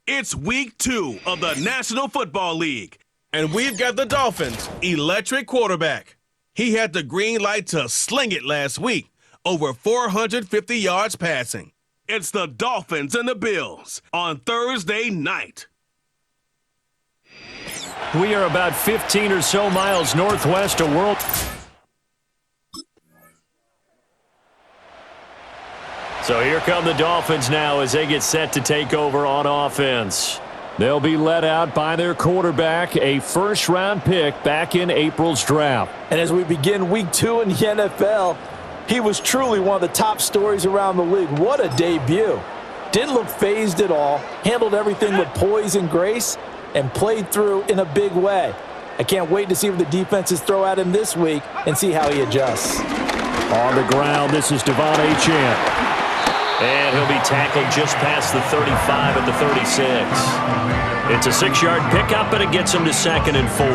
It's week 2 of the National Football League, and we've got the Dolphins' electric quarterback. He had the green light to sling it last week, over 450 yards passing. It's the Dolphins and the Bills on Thursday night. We are about 15 or so miles northwest of World. So here come the Dolphins now as they get set to take over on offense. They'll be led out by their quarterback, a first-round pick back in April's draft. And as we begin week 2 in the NFL, he was truly one of the top stories around the league. What a debut. Didn't look phased at all, handled everything with poise and grace, and played through in a big way. I can't wait to see what the defenses throw at him this week and see how he adjusts. On the ground, this is Devon Achane. And he'll be tackled just past the 35 at the 36. It's a 6-yard pickup, but it gets him to 2nd and 4.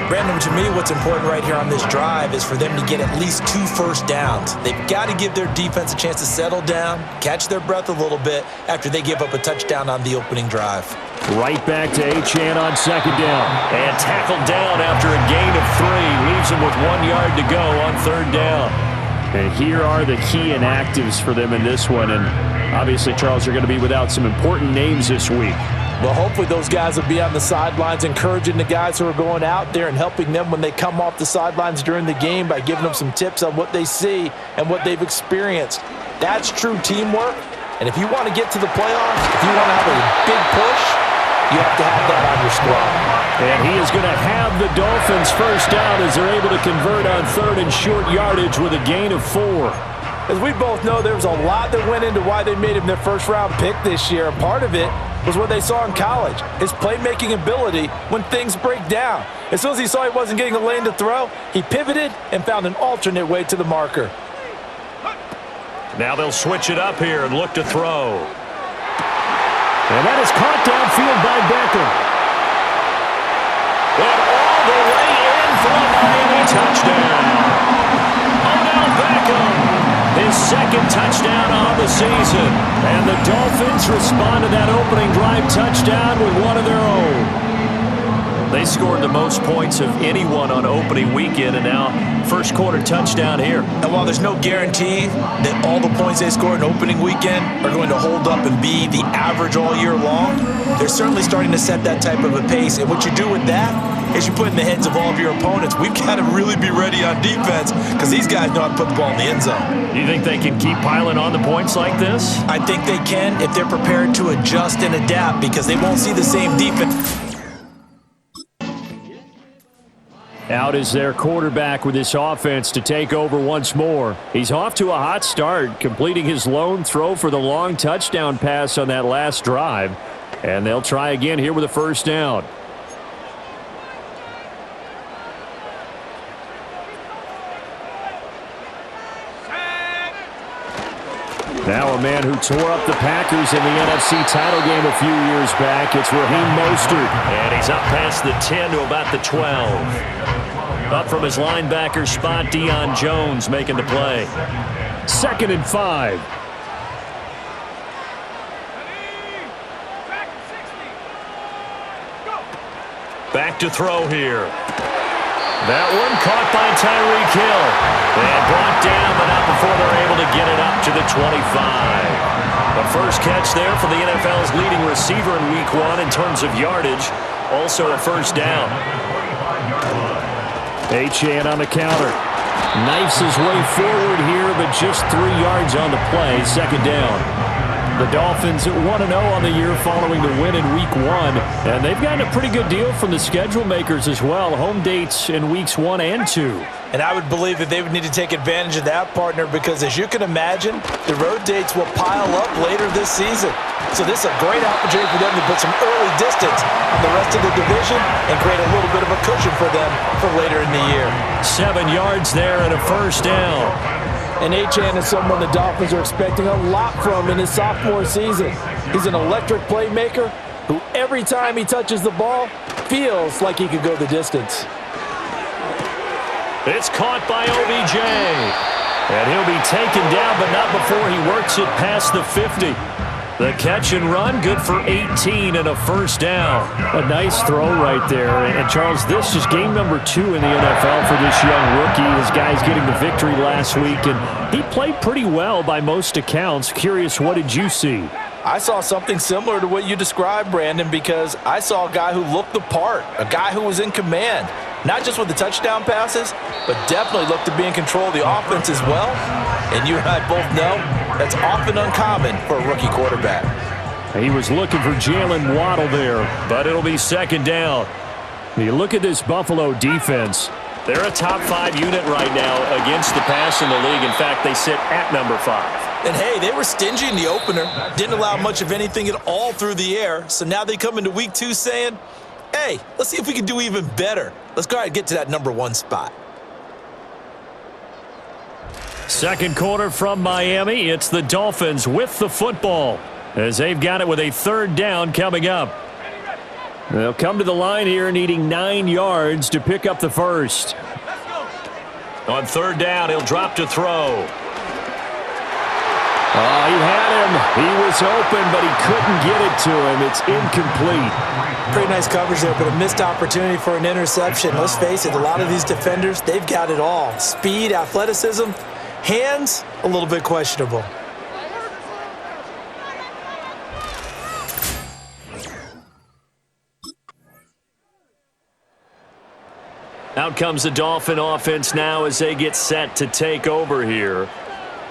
Brandon, to me, what's important right here on this drive is for them to get at least 2 first downs. They've got to give their defense a chance to settle down, catch their breath a little bit after they give up a touchdown on the opening drive. Right back to Achane on 2nd down. And tackled down after a gain of 3. Leaves him with 1 yard to go on 3rd down. And here are the key inactives for them in this one. And obviously, Charles, are going to be without some important names this week. Well, hopefully those guys will be on the sidelines encouraging the guys who are going out there and helping them when they come off the sidelines during the game by giving them some tips on what they see and what they've experienced. That's true teamwork. And if you want to get to the playoffs, if you want to have a big push, you have to have that on your squad. And he is going to have the Dolphins first down as they're able to convert on 3rd and short yardage with a gain of 4. As we both know, there was a lot that went into why they made him their first-round pick this year. And part of it was what they saw in college, his playmaking ability when things break down. As soon as he saw he wasn't getting a lane to throw, he pivoted and found an alternate way to the marker. Now they'll switch it up here and look to throw. And that is caught downfield by Beckham. And all the way in for a Miami touchdown. Odell Beckham, his 2nd touchdown on the season. And the Dolphins respond to that opening drive touchdown with one of their own. They scored the most points of anyone on opening weekend, and now first quarter touchdown here. And while there's no guarantee that all the points they scored in opening weekend are going to hold up and be the average all year long, they're certainly starting to set that type of a pace. And what you do with that is you put in the heads of all of your opponents, we've got to really be ready on defense because these guys know how to put the ball in the end zone. Do you think they can keep piling on the points like this? I think they can if they're prepared to adjust and adapt because they won't see the same defense. Out is their quarterback with this offense to take over once more. He's off to a hot start, completing his lone throw for the long touchdown pass on that last drive. And they'll try again here with a first down. Now a man who tore up the Packers in the NFC title game a few years back. It's Raheem Mostert. And he's up past the 10 to about the 12. Up from his linebacker spot, Deion Jones making the play. 2nd and 5. Back to throw here. That one caught by Tyreek Hill. And brought down, but not before they're able to get it up to the 25. The first catch there for the NFL's leading receiver in Week 1 in terms of yardage. Also a first down. Achane on the counter. Knifes his way forward here, but just 3 yards on the play. 2nd down. The Dolphins at 1-0 on the year following the win in Week 1. And they've gotten a pretty good deal from the schedule makers as well. Home dates in Weeks 1 and 2. And I would believe that they would need to take advantage of that, partner, because as you can imagine, the road dates will pile up later this season. So this is a great opportunity for them to put some early distance on the rest of the division and create a little bit of a cushion for them for later in the year. 7 yards there and a first down. And Achane is someone the Dolphins are expecting a lot from in his sophomore season. He's an electric playmaker who every time he touches the ball feels like he could go the distance. It's caught by OBJ. And he'll be taken down, but not before he works it past the 50. The catch and run, good for 18 and a first down. A nice throw right there. And, Charles, this is game number 2 in the NFL for this young rookie. His guys getting the victory last week, and he played pretty well by most accounts. Curious, what did you see? I saw something similar to what you described, Brandon, because I saw a guy who looked the part, a guy who was in command, not just with the touchdown passes, but definitely looked to be in control of the offense as well. And you and I both know that's often uncommon for a rookie quarterback. He was looking for Jalen Waddle there, but it'll be second down. You look at this Buffalo defense. They're a top 5 unit right now against the pass in the league. In fact, they sit at number 5. And, hey, they were stingy in the opener, didn't allow much of anything at all through the air. So now they come into week 2 saying, hey, let's see if we can do even better. Let's go ahead and get to that number 1 spot. Second quarter from Miami. It's the Dolphins with the football as they've got it with a third down coming up. They'll come to the line here needing 9 yards to pick up the first. On third down, he'll drop to throw. Oh, he had him. He was open, but he couldn't get it to him. It's incomplete. Pretty nice coverage there, but a missed opportunity for an interception. Let's face it, a lot of these defenders, they've got it all. Speed, athleticism, hands, a little bit questionable. Out comes the Dolphin offense now as they get set to take over here.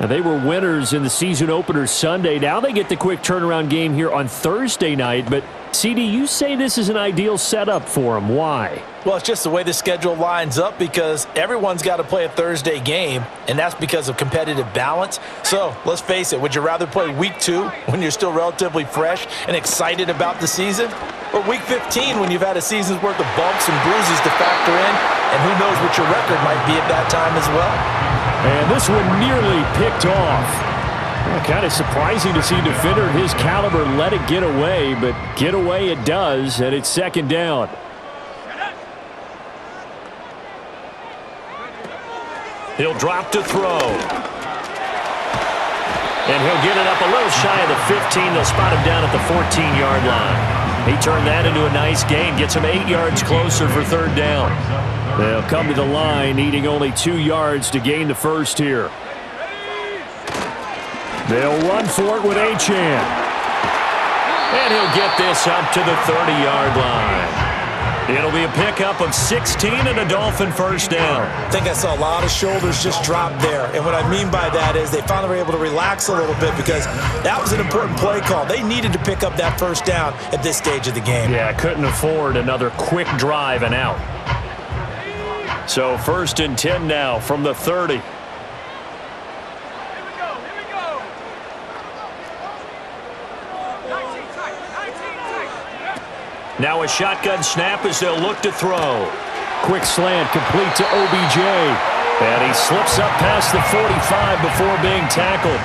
Now, they were winners in the season opener Sunday. Now they get the quick turnaround game here on Thursday night. But, CD, you say this is an ideal setup for them. Why? Well, it's just the way the schedule lines up because everyone's got to play a Thursday game, and that's because of competitive balance. So, let's face it, would you rather play week 2 when you're still relatively fresh and excited about the season? Or week 15 when you've had a season's worth of bumps and bruises to factor in, and who knows what your record might be at that time as well? And this one nearly picked off. Kind of surprising to see a defender of his caliber let it get away, but get away it does, and it's second down. He'll drop to throw. And he'll get it up a little shy of the 15. They'll spot him down at the 14-yard line. He turned that into a nice gain, gets him 8 yards closer for third down. They'll come to the line, needing only 2 yards to gain the first here. They'll run for it with Achane. And he'll get this up to the 30-yard line. It'll be a pickup of 16 and a Dolphin first down. I think I saw a lot of shoulders just drop there. And what I mean by that is they finally were able to relax a little bit because that was an important play call. They needed to pick up that first down at this stage of the game. Yeah, couldn't afford another quick drive and out. So first and 10 now from the 30. Now a shotgun snap as they'll look to throw. Quick slant complete to OBJ. And he slips up past the 45 before being tackled.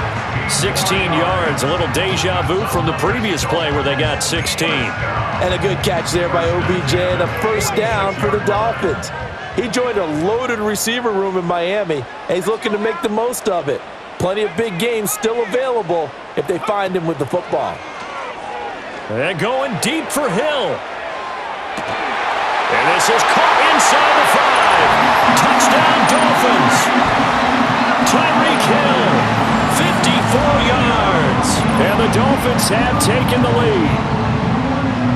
16 yards, a little deja vu from the previous play where they got 16. And a good catch there by OBJ and a first down for the Dolphins. He joined a loaded receiver room in Miami, and he's looking to make the most of it. Plenty of big games still available if they find him with the football. And going deep for Hill. And this is caught inside the 5. Touchdown Dolphins. Tyreek Hill, 54 yards. And the Dolphins have taken the lead.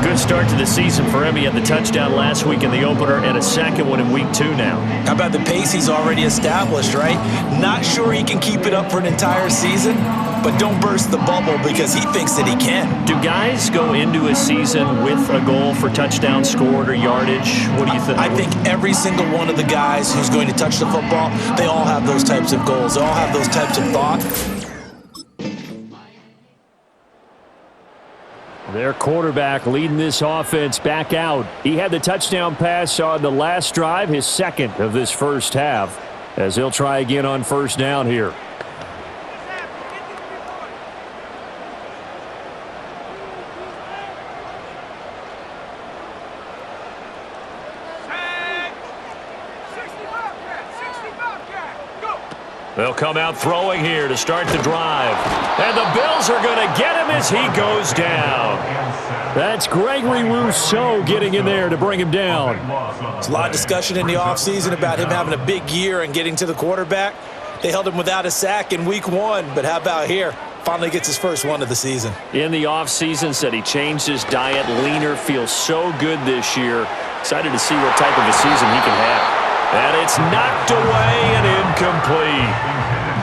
Good start to the season for him. He had the touchdown last week in the opener and a second one in week 2 now. How about the pace he's already established, right? Not sure he can keep it up for an entire season, but don't burst the bubble because he thinks that he can. Do guys go into a season with a goal for touchdown scored or yardage? What do you think? I think every single one of the guys who's going to touch the football, they all have those types of goals. They all have those types of thoughts. Their quarterback leading this offense back out. He had the touchdown pass on the last drive, his second of this first half, as he'll try again on first down here. They'll come out throwing here to start the drive. And the Bills are going to get him as he goes down. That's Gregory Rousseau getting in there to bring him down. There's a lot of discussion in the offseason about him having a big year and getting to the quarterback. They held him without a sack in week 1, but how about here? Finally gets his first one of the season. In the offseason, said he changed his diet, leaner, feels so good this year. Excited to see what type of a season he can have. And it's knocked away and incomplete.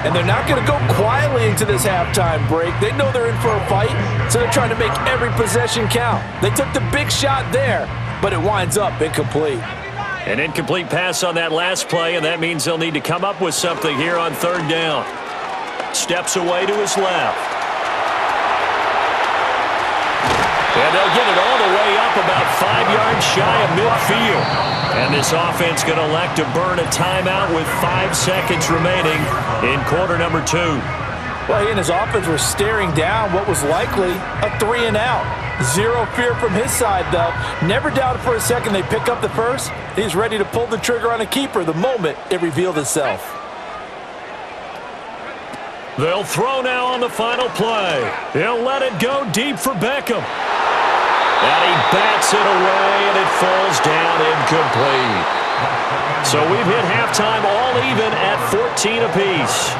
And they're not going to go quietly into this halftime break. They know they're in for a fight, so they're trying to make every possession count. They took the big shot there, but it winds up incomplete. An incomplete pass on that last play, and that means they'll need to come up with something here on third down. Steps away to his left. And they'll get it all the way up about 5 yards shy of midfield. And this offense going to elect to burn a timeout with 5 seconds remaining in quarter number 2. Well, he and his offense were staring down what was likely a 3-and-out. Zero fear from his side, though. Never doubted for a second they pick up the first. He's ready to pull the trigger on a keeper the moment it revealed itself. They'll throw now on the final play. He'll let it go deep for Beckham. And he bats it away, and it falls down incomplete. So we've hit halftime all even at 14 apiece.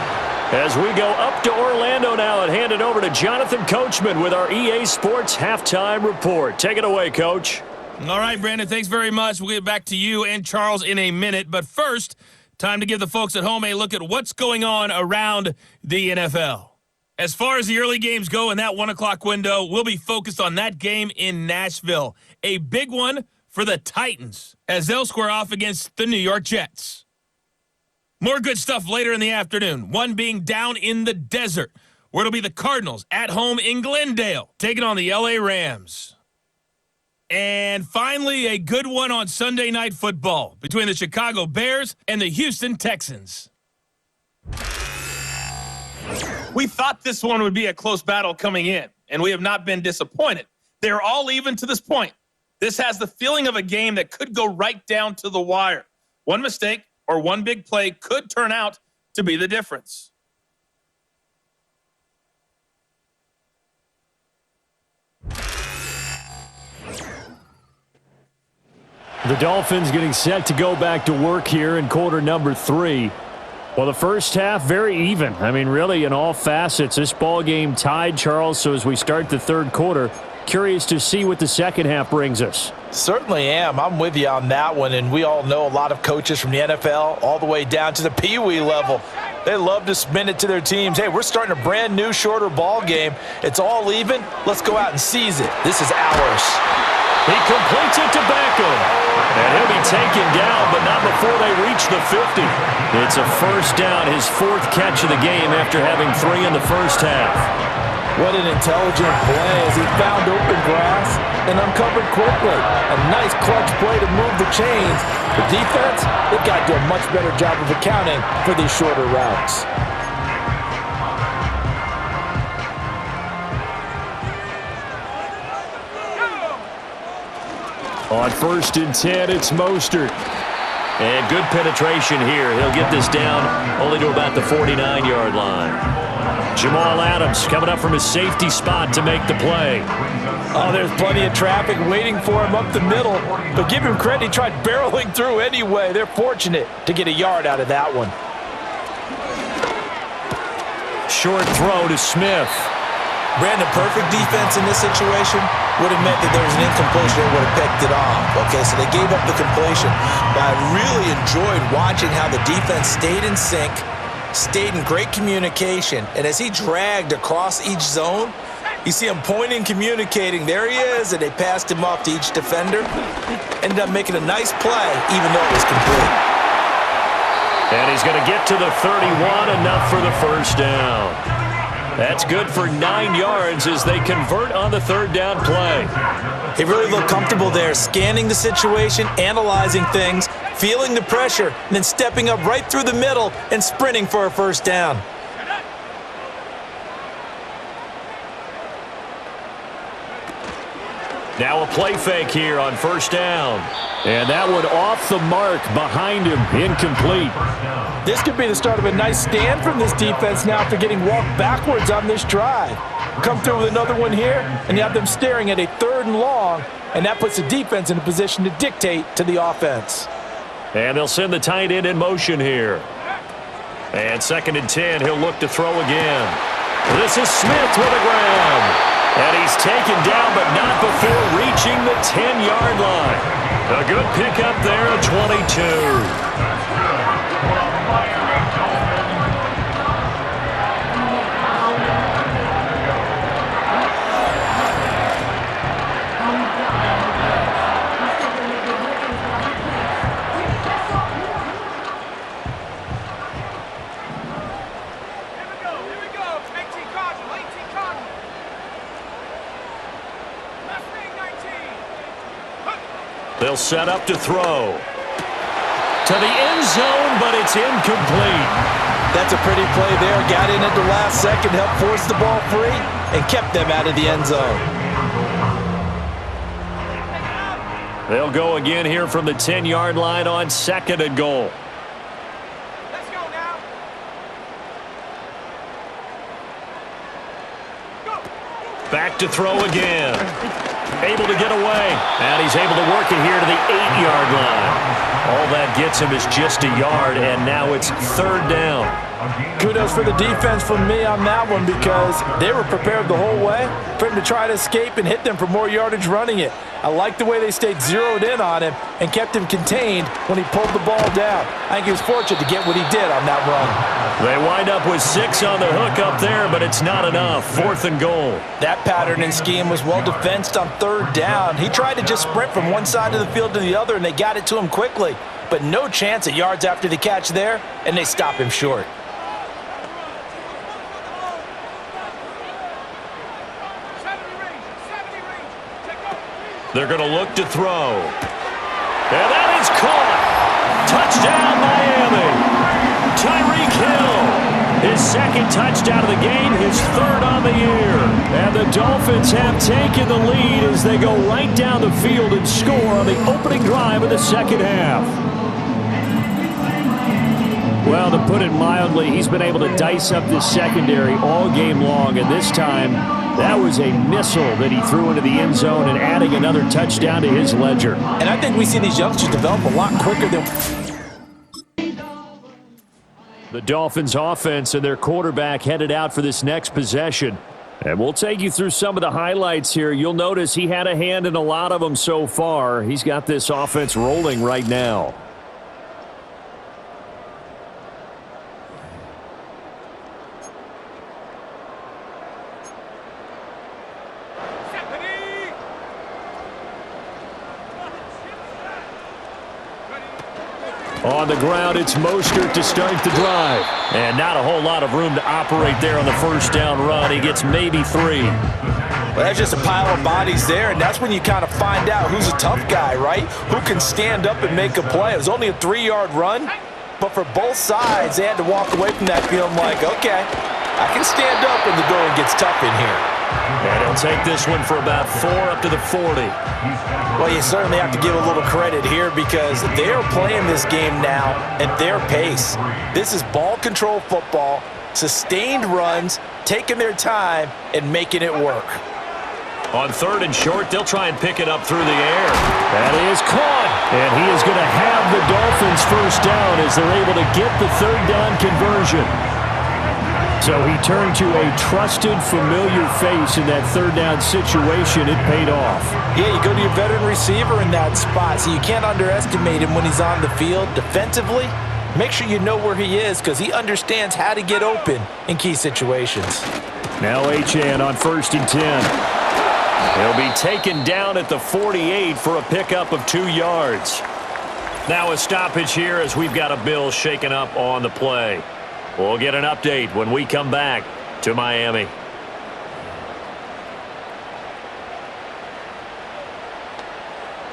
As we go up to Orlando now and hand it over to Jonathan Coachman with our EA Sports Halftime Report. Take it away, Coach. All right, Brandon, thanks very much. We'll get back to you and Charles in a minute. But first, time to give the folks at home a look at what's going on around the NFL. As far as the early games go in that 1 o'clock window, we'll be focused on that game in Nashville. A big one for the Titans as they'll square off against the New York Jets. More good stuff later in the afternoon, one being down in the desert, where it'll be the Cardinals at home in Glendale, taking on the LA Rams. And finally, a good one on Sunday Night Football between the Chicago Bears and the Houston Texans. We thought this one would be a close battle coming in, and we have not been disappointed. They're all even to this point. This has the feeling of a game that could go right down to the wire. One mistake or one big play could turn out to be the difference. The Dolphins getting set to go back to work here in quarter number 3. Well, the first half, very even. I mean, really, in all facets, this ball game tied, Charles. So as we start the third quarter, curious to see what the second half brings us. Certainly am. I'm with you on that one. And we all know a lot of coaches from the NFL all the way down to the Pee-wee level. They love to spin it to their teams. Hey, we're starting a brand new, shorter ball game. It's all even. Let's go out and seize it. This is ours. He completes it to Beckham. And he'll be taken down, but not before they reach the 50. It's a first down, his 4th catch of the game after having 3 in the first half. What an intelligent play as he found open grass and uncovered quickly. A nice clutch play to move the chains. The defense, they've got to do a much better job of accounting for these shorter routes. On 1st and 10, it's Mostert. And good penetration here. He'll get this down only to about the 49-yard line. Jamal Adams coming up from his safety spot to make the play. Oh, there's plenty of traffic waiting for him up the middle. But give him credit, he tried barreling through anyway. They're fortunate to get a yard out of that one. Short throw to Smith. Brandon, perfect defense in this situation would have meant that there was an incompletion. They would have picked it off. Okay, so they gave up the completion. But I really enjoyed watching how the defense stayed in sync, stayed in great communication, and as he dragged across each zone, you see him pointing, communicating. There he is, and they passed him off to each defender. Ended up making a nice play, even though it was complete. And he's going to get to the 31, enough for the first down. That's good for 9 yards as they convert on the third down play. He really looked comfortable there, scanning the situation, analyzing things, feeling the pressure, and then stepping up right through the middle and sprinting for a first down. Now a play fake here on first down. And that one off the mark behind him, incomplete. This could be the start of a nice stand from this defense now after getting walked backwards on this drive. Come through with another one here, and you have them staring at a 3rd and long, and that puts the defense in a position to dictate to the offense. And they'll send the tight end in motion here. And 2nd and 10, he'll look to throw again. This is Smith with a grab. And he's taken down, but not before reaching the 10-yard line. A good pickup there at 22. They'll set up to throw. To the end zone, but it's incomplete. That's a pretty play there. Got in at the last second, helped force the ball free, and kept them out of the end zone. They'll go again here from the 10-yard line on 2nd and goal. Let's go now. Go. Back to throw again. Able to get away. And he's able to work it here to the 8-yard line. All that gets him is just a yard, and now it's 3rd down. Kudos for the defense from me on that one because they were prepared the whole way for him to try to escape and hit them for more yardage running it. I like the way they stayed zeroed in on him and kept him contained when he pulled the ball down. I think he was fortunate to get what he did on that run. They wind up with 6 on the hook up there, but it's not enough. 4th and goal. That pattern and scheme was well defensed on 3rd down. He tried to just sprint from one side of the field to the other, and they got it to him quickly. But no chance at yards after the catch there, and they stop him short. They're going to look to throw. And that is caught. Touchdown, Miami. Tyreek Hill. His 2nd touchdown of the game, his 3rd on the year. And the Dolphins have taken the lead as they go right down the field and score on the opening drive of the 2nd half. Well, to put it mildly, he's been able to dice up this secondary all game long, and this time that was a missile that he threw into the end zone and adding another touchdown to his ledger. And I think we see these youngsters develop a lot quicker than... The Dolphins offense and their quarterback headed out for this next possession. And we'll take you through some of the highlights here. You'll notice he had a hand in a lot of them so far. He's got this offense rolling right now. On the ground, it's Mostert to start the drive. And not a whole lot of room to operate there on the 1st down run. He gets maybe 3. Well, that's just a pile of bodies there, and that's when you kind of find out who's a tough guy, right? Who can stand up and make a play. It was only a 3-yard run, but for both sides, they had to walk away from that feeling like, okay, I can stand up when the going gets tough in here. And he'll take this one for about 4 up to the 40. Well, you certainly have to give a little credit here because they're playing this game now at their pace. This is ball control football, sustained runs, taking their time, and making it work. On 3rd and short, they'll try and pick it up through the air. That is caught. And he is going to have the Dolphins 1st down as they're able to get the 3rd down conversion. So he turned to a trusted, familiar face in that 3rd down situation. It paid off. Yeah, you go to your veteran receiver in that spot, so you can't underestimate him when he's on the field. Defensively, make sure you know where he is because he understands how to get open in key situations. Now Achane on 1st and 10. He'll be taken down at the 48 for a pickup of 2 yards. Now a stoppage here as we've got a Bill shaken up on the play. We'll get an update when we come back to Miami.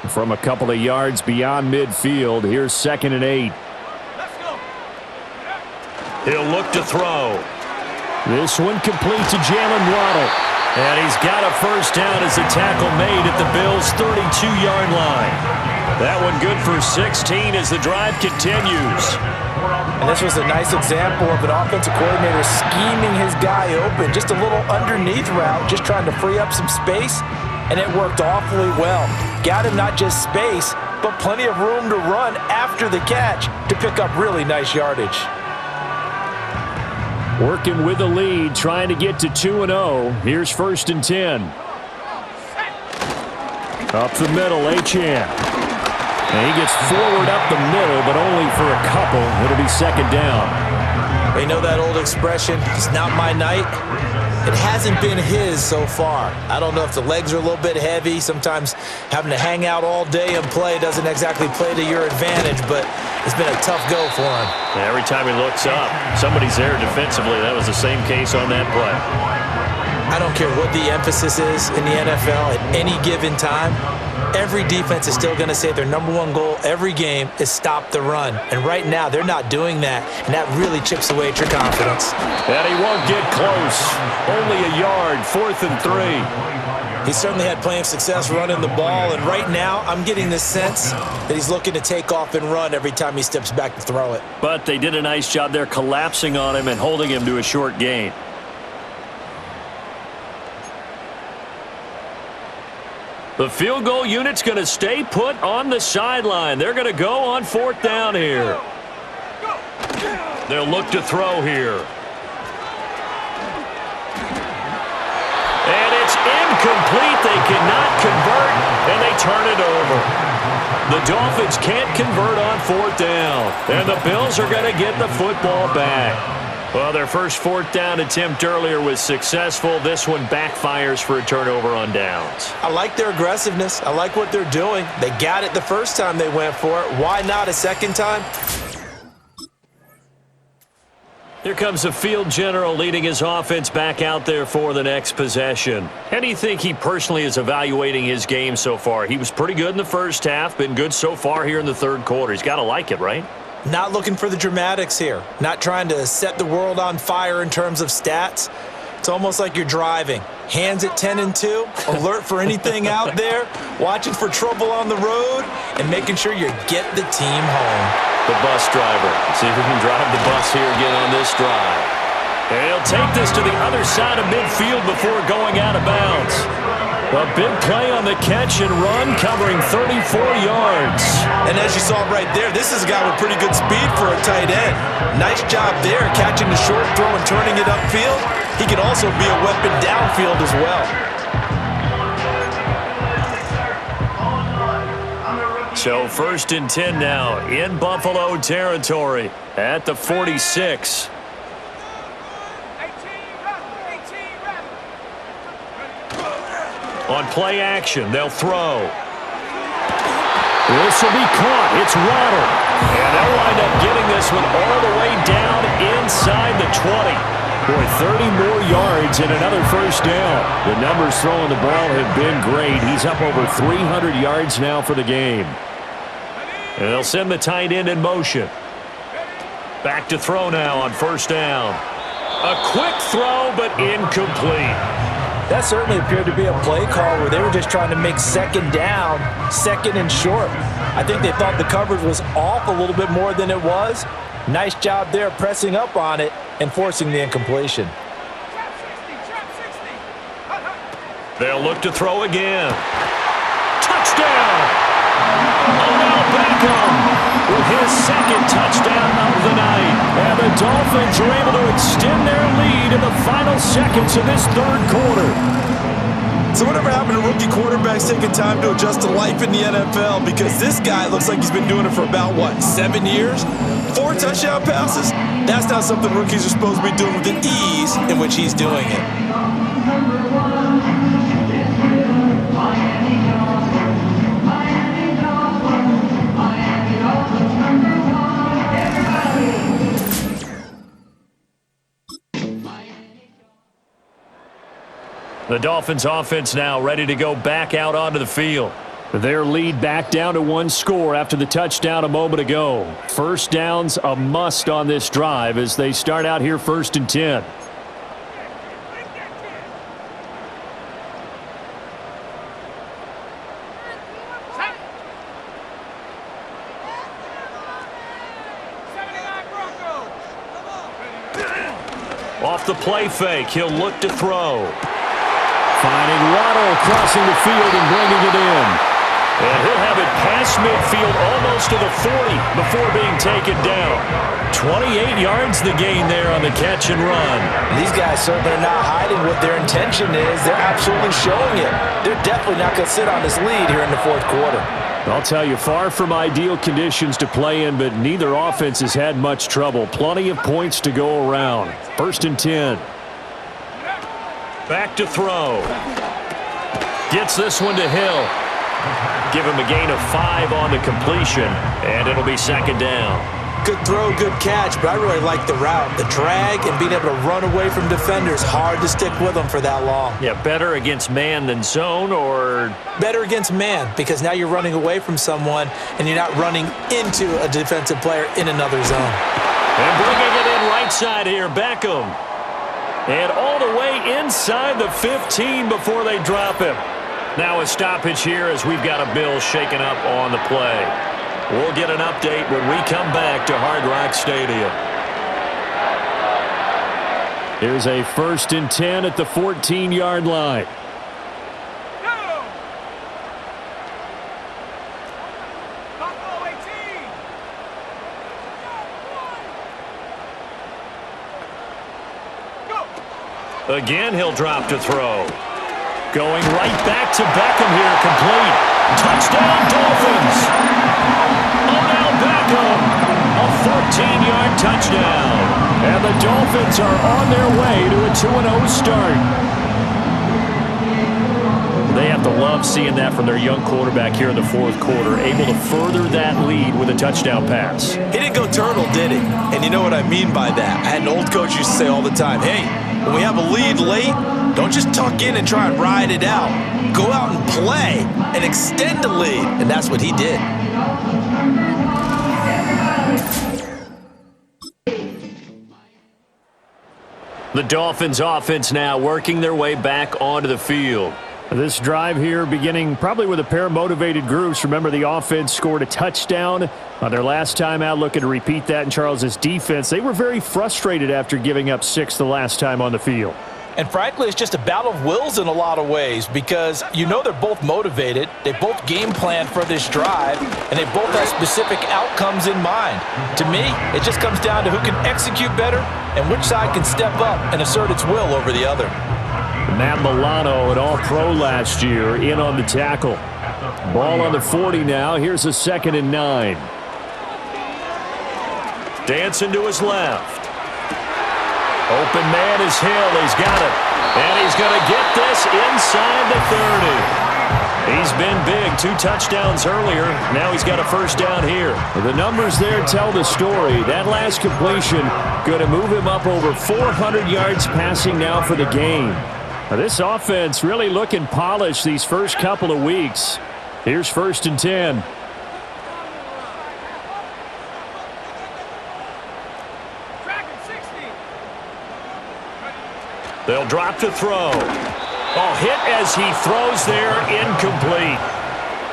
From a couple of yards beyond midfield, here's 2nd and 8. Let's go. He'll look to throw. This one complete to Jalen Waddle. And he's got a first down as the tackle made at the Bills' 32-yard line. That one good for 16 as the drive continues. And this was a nice example of an offensive coordinator scheming his guy open. Just a little underneath route, just trying to free up some space, and it worked awfully well. Got him not just space, but plenty of room to run after the catch to pick up really nice yardage. Working with the lead, trying to get to 2-0. Here's 1st and 10. Up the middle, Achane. And he gets forward up the middle, but only for a couple. It'll be 2nd down. You know that old expression, it's not my night? It hasn't been his so far. I don't know if the legs are a little bit heavy. Sometimes having to hang out all day and play doesn't exactly play to your advantage, but it's been a tough go for him. Every time he looks up, somebody's there defensively. That was the same case on that play. I don't care what the emphasis is in the NFL at any given time. Every defense is still going to say their #1 goal every game is stop the run. And right now, they're not doing that, and that really chips away at your confidence. And he won't get close. Only a yard, 4th and 3. He certainly had plenty of success running the ball, and right now, I'm getting the sense that he's looking to take off and run every time he steps back to throw it. But they did a nice job there collapsing on him and holding him to a short gain. The field goal unit's going to stay put on the sideline. They're going to go on 4th down here. They'll look to throw here. And it's incomplete. They cannot convert, and they turn it over. The Dolphins can't convert on 4th down, and the Bills are going to get the football back. Well, their first 4th down attempt earlier was successful. This one backfires for a turnover on downs. I like their aggressiveness. I like what they're doing. They got it the first time they went for it. Why not a second time? Here comes the field general leading his offense back out there for the next possession. How do you think he personally is evaluating his game so far? He was pretty good in the first half, been good so far here in the 3rd quarter. He's got to like it, right? Not looking for the dramatics here. Not trying to set the world on fire in terms of stats. It's almost like you're driving. Hands at 10 and 2, alert for anything out there, watching for trouble on the road, and making sure you get the team home. The bus driver. See if he can drive the bus here again on this drive. And he'll take this to the other side of midfield before going out of bounds. A big play on the catch and run, covering 34 yards. And as you saw right there, this is a guy with pretty good speed for a tight end. Nice job there, catching the short throw and turning it upfield. He can also be a weapon downfield as well. So 1st and 10 now in Buffalo territory at the 46. On play action, they'll throw. This will be caught. It's Waddle. And they'll wind up getting this one all the way down inside the 20. Boy, 30 more yards and another first down. The numbers throwing the ball have been great. He's up over 300 yards now for the game. And they'll send the tight end in motion. Back to throw now on 1st down. A quick throw, but incomplete. That certainly appeared to be a play call where they were just trying to make 2nd down, 2nd and short. I think they thought the coverage was off a little bit more than it was. Nice job there pressing up on it and forcing the incompletion. They'll look to throw again. Touchdown! Odell Beckham with his 2nd touchdown of the night. And the Dolphins are able to extend their lead in the final seconds of this 3rd quarter. So whatever happened to rookie quarterbacks taking time to adjust to life in the NFL? Because this guy looks like he's been doing it for about, 7 years? 4 touchdown passes? That's not something rookies are supposed to be doing with the ease in which he's doing it. The Dolphins offense now ready to go back out onto the field. Their lead back down to 1 score after the touchdown a moment ago. First down's a must on this drive as they start out here 1st and 10. Off the play fake, he'll look to throw. Finding Waddle crossing the field and bringing it in. And he'll have it past midfield almost to the 40 before being taken down. 28 yards the gain there on the catch and run. These guys certainly are not hiding what their intention is. They're absolutely showing it. They're definitely not going to sit on this lead here in the fourth quarter. I'll tell you, far from ideal conditions to play in, but neither offense has had much trouble. Plenty of points to go around. 1st and 10. Back to throw. Gets this one to Hill. Give him a gain of 5 on the completion, and it'll be 2nd down. Good throw, good catch, but I really like the route. The drag and being able to run away from defenders. Hard to stick with them for that long. Yeah, better against man than zone, or? Better against man, because now you're running away from someone and you're not running into a defensive player in another zone. And bringing it in right side here, Beckham. And all the way inside the 15 before they drop him. Now a stoppage here as we've got a Bill shaken up on the play. We'll get an update when we come back to Hard Rock Stadium. Here's a 1st and 10 at the 14-yard line. Go! Buffalo 18! Go! Again, he'll drop to throw. Going right back to Beckham here, complete. Touchdown, Dolphins! Odell Beckham, a 14-yard touchdown. And the Dolphins are on their way to a 2-0 start. They have to love seeing that from their young quarterback here in the fourth quarter, able to further that lead with a touchdown pass. He didn't go turtle, did he? And you know what I mean by that. I had an old coach used to say all the time, hey, when we have a lead late, don't just tuck in and try and ride it out. Go out and play and extend the lead. And that's what he did. The Dolphins offense now working their way back onto the field. This drive here beginning probably with a pair of motivated groups. Remember, the offense scored a touchdown on their last time out, looking to repeat that in Charles's defense. They were very frustrated after giving up 6 the last time on the field. And frankly, it's just a battle of wills in a lot of ways because you know they're both motivated. They both game planned for this drive, and they both have specific outcomes in mind. To me, it just comes down to who can execute better and which side can step up and assert its will over the other. Matt Milano, an All-Pro last year, in on the tackle. Ball on the 40 now. Here's a 2nd and 9. Dancing to his left. Open man is Hill. He's got it. And he's going to get this inside the 30. He's been big. 2 touchdowns earlier. Now he's got a 1st down here. The numbers there tell the story. That last completion going to move him up over 400 yards passing now for the game. Now this offense really looking polished these first couple of weeks. Here's 1st and 10. They'll drop to throw. Oh, hit as he throws there, incomplete.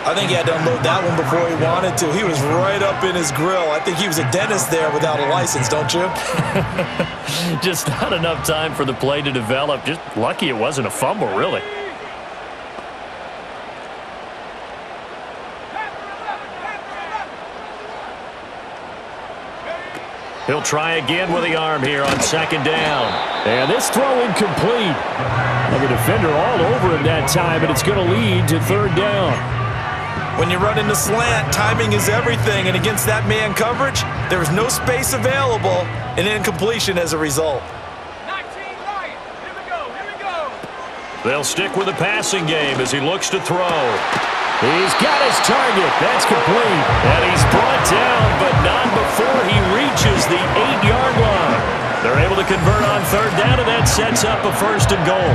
I think he had to unload that one before he wanted to. He was right up in his grill. I think he was a dentist there without a license, don't you? Just not enough time for the play to develop. Just lucky it wasn't a fumble, really. He'll try again with the arm here on 2nd down. And this throw incomplete. And the defender all over him that time, and it's going to lead to 3rd down. When you run into slant, timing is everything, and against that man coverage, there is no space available, and incompletion as a result. 19 right. Here we go. Here we go. They'll stick with the passing game as he looks to throw. He's got his target. That's complete. And he's brought down, but not before he reaches the 8-yard line. They're able to convert on 3rd down, and that sets up a 1st and goal.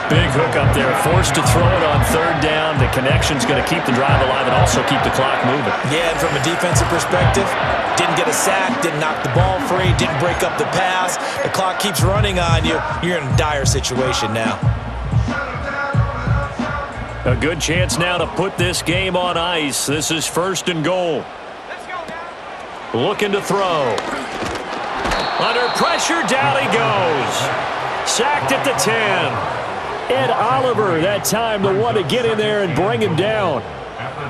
Big hook up there, forced to throw it on 3rd down. The connection's going to keep the drive alive and also keep the clock moving. Yeah, and from a defensive perspective, didn't get a sack, didn't knock the ball free, didn't break up the pass. The clock keeps running on you. You're in a dire situation now. A good chance now to put this game on ice. This is 1st and goal. Let's go now. Looking to throw. Under pressure, down he goes. Sacked at the 10. Ed Oliver that time the one to get in there and bring him down.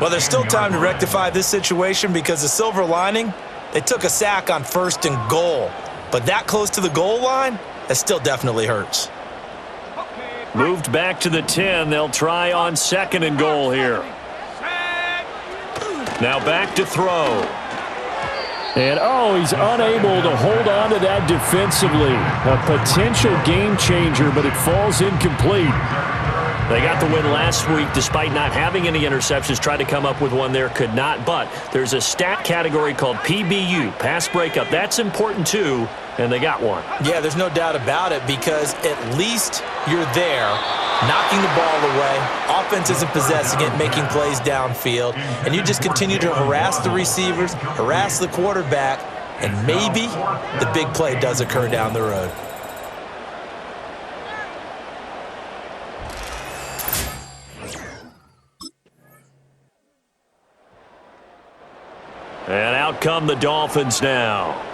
Well, there's still time to rectify this situation because the silver lining, they took a sack on 1st and goal. But that close to the goal line, that still definitely hurts. Moved back to the 10. They'll try on 2nd and goal here. Now back to throw. And, he's unable to hold on to that defensively. A potential game changer, but it falls incomplete. They got the win last week despite not having any interceptions. Tried to come up with one there, could not. But there's a stat category called PBU, pass breakup. That's important too, and they got one. Yeah, there's no doubt about it because at least you're there, knocking the ball away. Offense isn't possessing it, making plays downfield. And you just continue to harass the receivers, harass the quarterback, and maybe the big play does occur down the road. And out come the Dolphins now.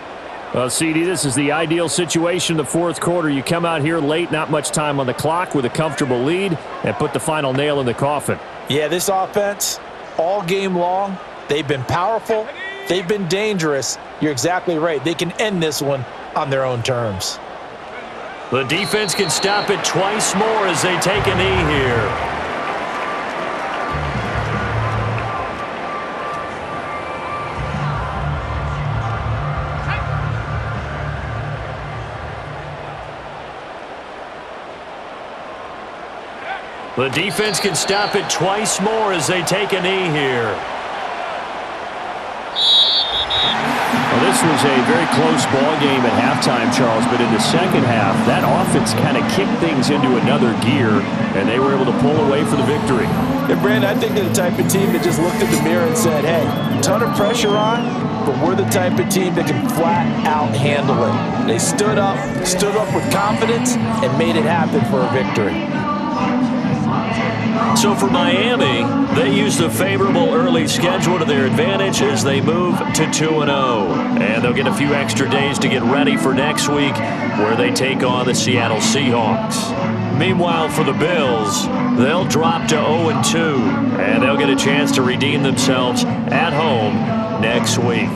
Well, CD, this is the ideal situation in the 4th quarter. You come out here late, not much time on the clock with a comfortable lead, and put the final nail in the coffin. Yeah, this offense, all game long, they've been powerful, they've been dangerous. You're exactly right. They can end this one on their own terms. The defense can stop it twice more as they take a knee here. The defense can stop it twice more as they take a knee here. Well, this was a very close ball game at halftime, Charles, but in the second half, that offense kind of kicked things into another gear, and they were able to pull away for the victory. Yeah, Brandon, I think they're the type of team that just looked at the mirror and said, hey, ton of pressure on, but we're the type of team that can flat out handle it. They stood up with confidence, and made it happen for a victory. So for Miami, they used a favorable early schedule to their advantage as they move to 2-0. And they'll get a few extra days to get ready for next week where they take on the Seattle Seahawks. Meanwhile, for the Bills, they'll drop to 0-2, and they'll get a chance to redeem themselves at home next week.